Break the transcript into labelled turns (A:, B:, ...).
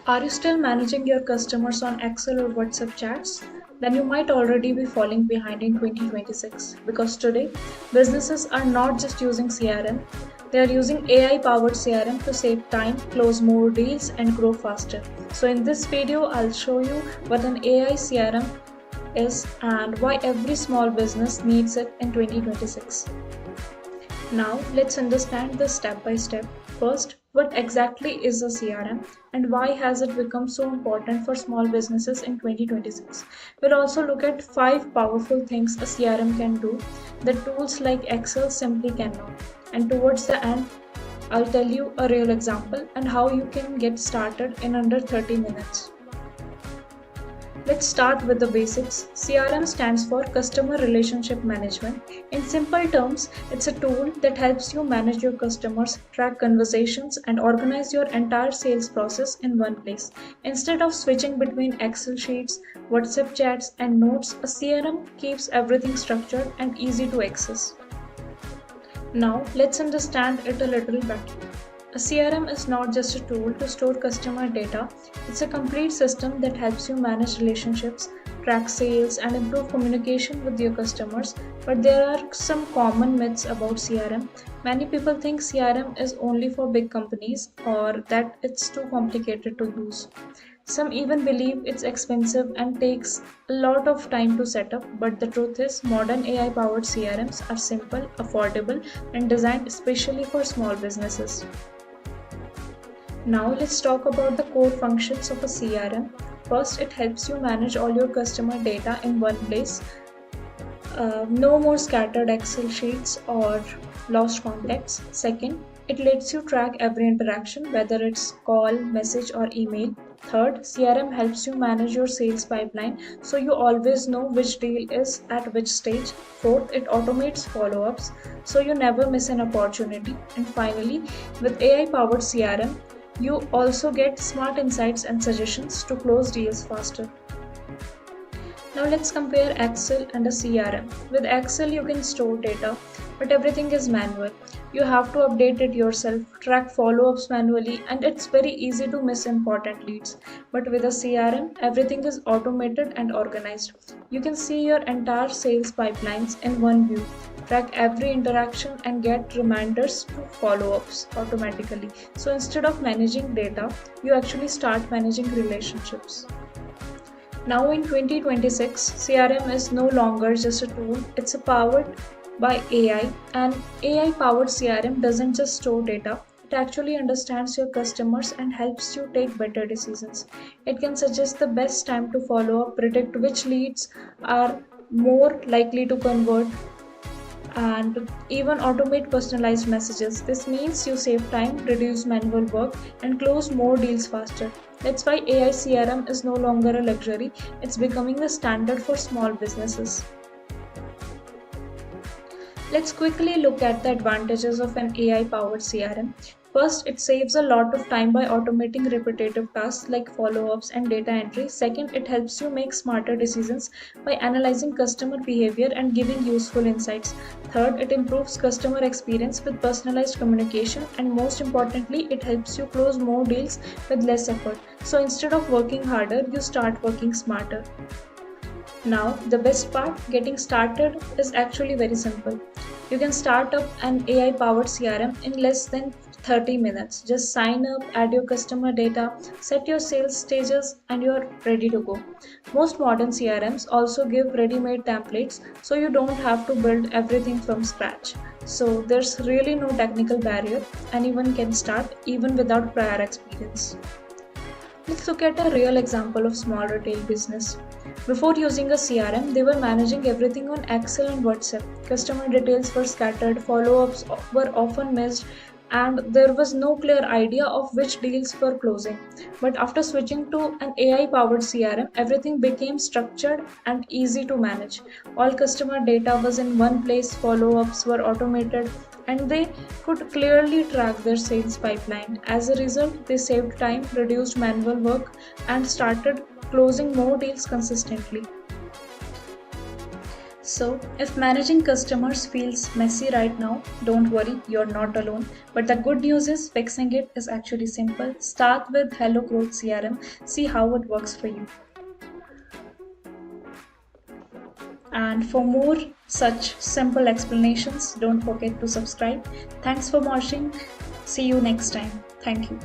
A: Are you still managing your customers on Excel or WhatsApp chats? Then you might already be falling behind in 2026 because today businesses are not just using CRM, they are using AI-powered CRM to save time, close more deals, and grow faster. So in this video, I'll show you what an AI CRM is and why every small business needs it in 2026. Now let's understand this step by step. First, what exactly is a CRM and why has it become so important for small businesses in 2026? We'll also look at 5 powerful things a CRM can do that tools like Excel simply cannot. And towards the end, I'll tell you a real example and how you can get started in under 30 minutes. Let's start with the basics. CRM stands for Customer Relationship Management. In simple terms, it's a tool that helps you manage your customers, track conversations, and organize your entire sales process in one place. Instead of switching between Excel sheets, WhatsApp chats, and notes, a CRM keeps everything structured and easy to access. Now, let's understand it a little better. A CRM is not just a tool to store customer data, it's a complete system that helps you manage relationships, track sales, and improve communication with your customers. But there are some common myths about CRM. Many people think CRM is only for big companies or that it's too complicated to use. Some even believe it's expensive and takes a lot of time to set up, but the truth is, modern AI powered CRMs are simple, affordable, and designed especially for small businesses. Now let's talk about the core functions of a CRM. First, it helps you manage all your customer data in one place. No more scattered Excel sheets or lost contacts. Second, it lets you track every interaction, whether it's call, message, or email. Third, CRM helps you manage your sales pipeline so you always know which deal is at which stage. Fourth, it automates follow-ups so you never miss an opportunity. And finally, with AI-powered CRM, you also get smart insights and suggestions to close deals faster. Now let's compare Excel and a CRM. With Excel, you can store data, but everything is manual. You have to update it yourself, track follow-ups manually, and it's very easy to miss important leads. But with a CRM, everything is automated and organized. You can see your entire sales pipelines in one view, track every interaction, and get reminders to follow-ups automatically. So instead of managing data, you actually start managing relationships. Now in 2026, CRM is no longer just a tool, it's powered by AI, and AI powered CRM doesn't just store data, it actually understands your customers and helps you take better decisions. It can suggest the best time to follow up, predict which leads are more likely to convert, and even automate personalized messages. This means you save time, reduce manual work, and close more deals faster. That's why AI CRM is no longer a luxury, it's becoming the standard for small businesses. Let's quickly look at the advantages of an AI-powered CRM. First, it saves a lot of time by automating repetitive tasks like follow-ups and data entry. Second, it helps you make smarter decisions by analyzing customer behavior and giving useful insights. Third, it improves customer experience with personalized communication. And most importantly, it helps you close more deals with less effort. So instead of working harder, you start working smarter. Now, the best part, getting started is actually very simple. You can start up an AI powered CRM in less than 30 minutes. Just sign up, add your customer data, set your sales stages, and you're ready to go. Most modern CRMs also give ready made templates so you don't have to build everything from scratch. So, there's really no technical barrier. Anyone can start even without prior experience. Let's look at a real example of small retail business. Before using a CRM, they were managing everything on Excel and WhatsApp. Customer details were scattered, follow-ups were often missed, and there was no clear idea of which deals were closing. But after switching to an AI-powered CRM, everything became structured and easy to manage. All customer data was in one place, follow-ups were automated, and they could clearly track their sales pipeline. As a result, they saved time, reduced manual work, and started closing more deals consistently. So, if managing customers feels messy right now, don't worry, you're not alone. But the good news is fixing it is actually simple. Start with HelloGrowthCRM, see how it works for you. And for more such simple explanations, don't forget to subscribe. Thanks for watching. See you next time. Thank you.